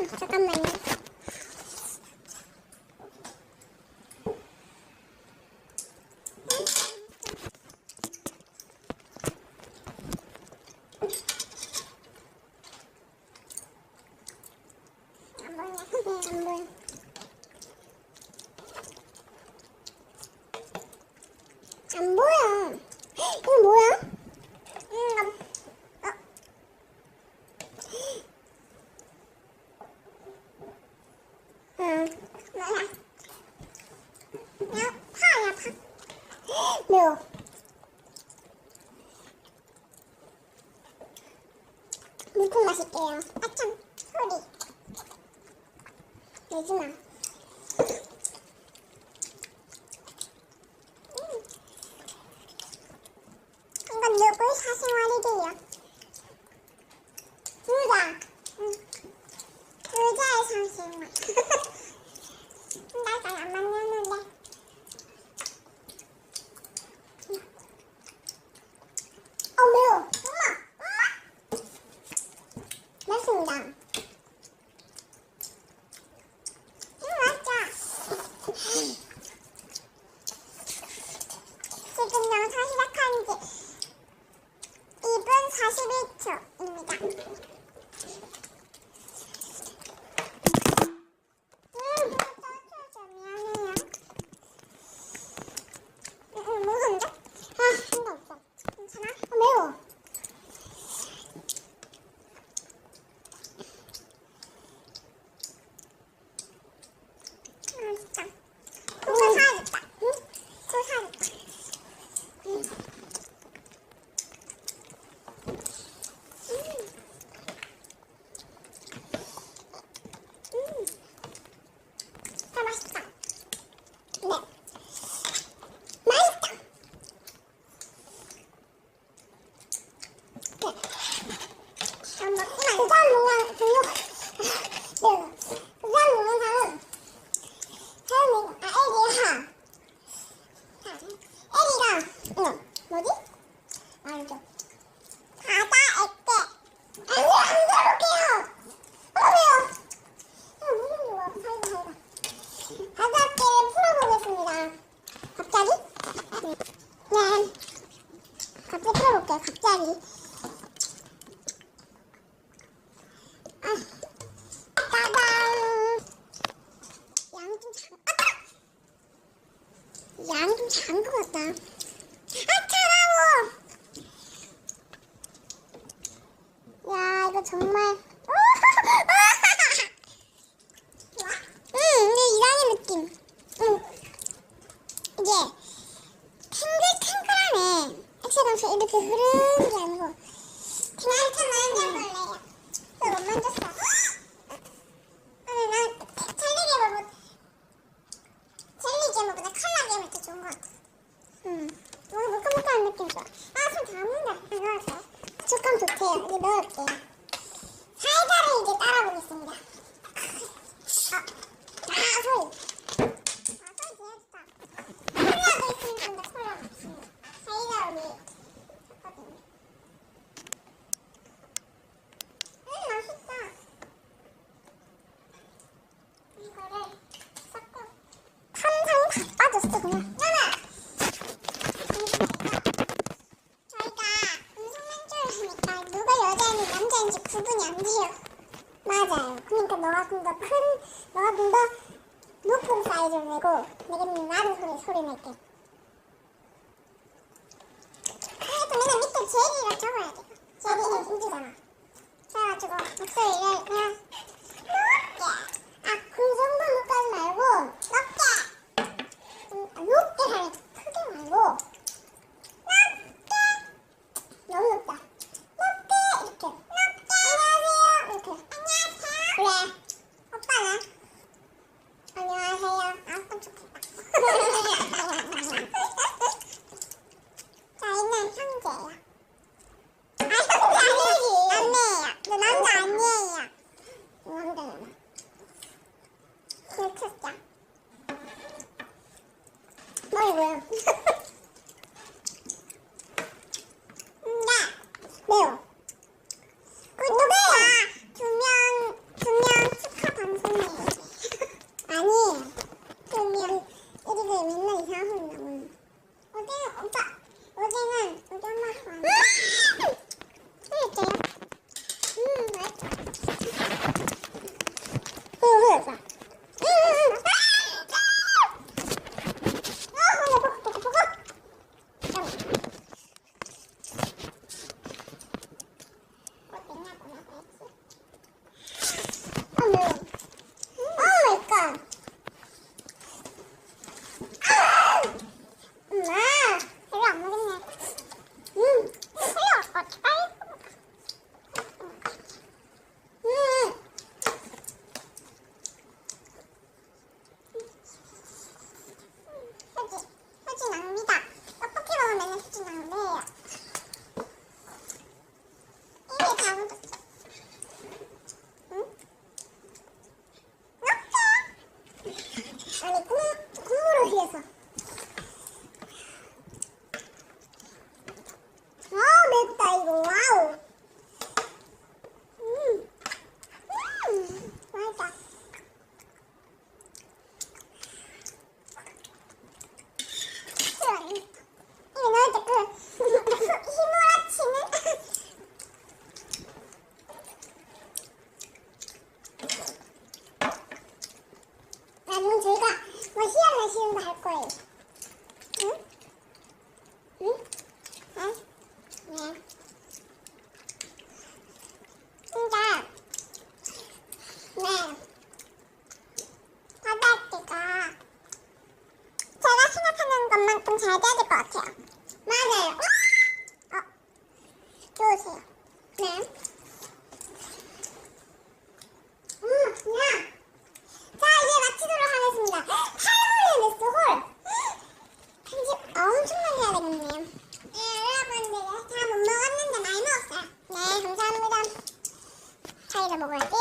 잠깐만요. 안 보여. 안 보여. 이거 뭐야? 뭐야? 야, 파야, 파. 매워. 물통 마실게요. 아참, 소리. 내지 마. 이건 누굴 사생활이래요? 부자. 부자의 사생활. 나 잘 안 만나는데. 매워. 엄마! 맵습니다. 맛있죠? 지금 영상 시작한 지 2분 41초입니다. 미안해요. 무서운데? 한거 없어. 괜찮아? 매워. 진짜. 또 사야겠다. 응? 또 사야겠다. 다 맛있다. 네. 맛있다. 네. 그럼 먹기만. 그다음 먹는 종류. 네. 그다음 먹는 사람은 애기야. 애기가 뭐지? 말해줘. 바다 액대. 안 그럴게요. 왜요? 무슨 좋아? 살다. 바다 액대를 풀어보겠습니다. 갑자기? 네. 갑자기 풀어볼게요. 갑자기. 따당. 양이 좀 작은 것 같다. 차가워. 야, 이거 정말. 근데 이상한 느낌. 이게 탱글탱글하네. 액체당초 이렇게 흐르는 게 아니고 그냥 만져볼래요. 못 만졌어. 난 젤리게임보다 컬러게임이 더 좋은 것 같아. 뭔가 물컹물컹한 느낌 좋아. 손 닿는다. 넣었어요. 식감 좋대요. 이제 넣을게요. 살살을 이제 따라보겠습니다. 소리. 소리 좋다. 콜라도 있으면 좋은데 콜라가 없습니다. 사이다로 샀거든요. 맛있다. 이거를 섞고 탄산이 다 빠졌어 그냥. 저희가 음성연주를 하니까 누가 여자인지 남자인지 구분이 안 돼요. 맞아요. 그러니까 너가 좀 더 높은 사이즈를 내고 내가 낮은 소리 낼게. 그래도 맨날 밑에 제리라고 적어야 돼. 제리는 우주잖아. 그래가지고 목소리를 그냥 높게. 그 정도 높게 말고 높게 하면 크게 말고 높게. 너무 높다. 높게 이렇게. 높게. 안녕하세요 이렇게. 안녕하세요. 그래. 오빠는 안녕하세요. 좀 좋겠다. 저희는 형제예요. 형제 아니지. 남매예요. 너 남자 아니에요. 남자는 긁혔죠. 머리 뭐야? 매워. 그 누구야? 두명 축하. 나중에 저희가 뭐 희한한 시험도 할 거예요. 응? 응? 응? 네. 그러니까 네. 받아올게가 제가 생각하는 것만큼 잘 돼야 될 것 같아요. 맞아요. 좋으세요. 네. 야. 자, 이제 마치도록 하겠습니다. 8홀을 냈어, 홀. 편집 엄청 많이 해야 되겠네요. 네, 여러분들 다 못 먹었는데 많이 먹었어요. 네, 감사합니다. 사이다 먹어야지.